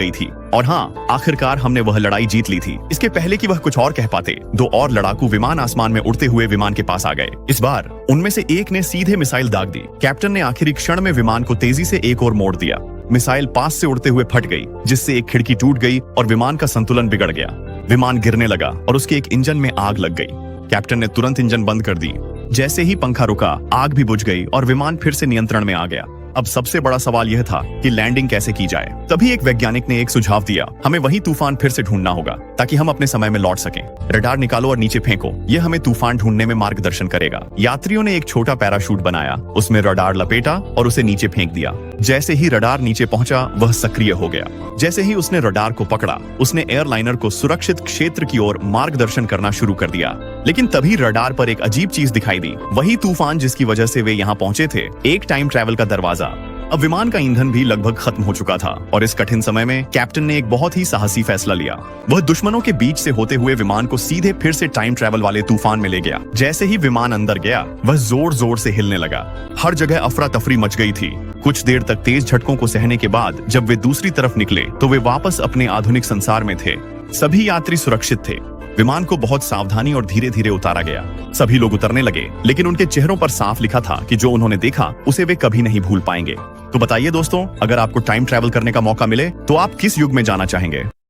गई थी। और हाँ, आखिरकार हमने वह लड़ाई जीत ली थी। इसके पहले कि वह कुछ और कह पाते, दो और लड़ाकू विमान आसमान में उड़ते हुए विमान के पास आ गए। इस बार उनमें से एक ने सीधे मिसाइल दाग दी। कैप्टन ने आखिरी क्षण में विमान को तेजी से एक और मोड़ दिया। मिसाइल पास से उड़ते हुए फट गई, जिससे एक खिड़की टूट गई और विमान का संतुलन बिगड़ गया। विमान गिरने लगा और उसके एक इंजन में आग लग गई। कैप्टन ने तुरंत इंजन बंद कर दी। जैसे ही पंखा रुका, आग भी बुझ गई और विमान फिर से नियंत्रण में आ गया। अब सबसे बड़ा सवाल यह था कि लैंडिंग कैसे की जाए। तभी एक वैज्ञानिक ने एक सुझाव दिया, हमें वही तूफान फिर से ढूंढना होगा ताकि हम अपने समय में लौट सकें। रडार निकालो और नीचे फेंको, यह हमें तूफान ढूंढने में मार्गदर्शन करेगा। यात्रियों ने एक छोटा पैराशूट बनाया, उसमें रडार लपेटा और उसे नीचे फेंक दिया। जैसे ही रडार नीचे पहुंचा, वह सक्रिय हो गया। जैसे ही उसने रडार को पकड़ा, उसने एयरलाइनर को सुरक्षित क्षेत्र की ओर मार्गदर्शन करना शुरू कर दिया। लेकिन तभी रडार पर एक अजीब चीज दिखाई दी, वही तूफान जिसकी वजह से वे यहाँ पहुंचे थे, एक टाइम ट्रैवल का दरवाजा। अब विमान का ईंधन भी लगभग खत्म हो चुका था और इस कठिन समय में कैप्टन ने एक बहुत ही साहसी फैसला लिया। वह दुश्मनों के बीच से होते हुए विमान को सीधे फिर से टाइम ट्रैवल वाले तूफान में ले गया। जैसे ही विमान अंदर गया, वह जोर जोर से हिलने लगा। हर जगह अफरा तफरी मच गई थी। कुछ देर तक तेज झटकों को सहने के बाद जब वे दूसरी तरफ निकले तो वे वापस अपने आधुनिक संसार में थे। सभी यात्री सुरक्षित थे। विमान को बहुत सावधानी और धीरे धीरे उतारा गया। सभी लोग उतरने लगे, लेकिन उनके चेहरों पर साफ लिखा था कि जो उन्होंने देखा उसे वे कभी नहीं भूल पाएंगे। तो बताइए दोस्तों, अगर आपको टाइम ट्रैवल करने का मौका मिले तो आप किस युग में जाना चाहेंगे?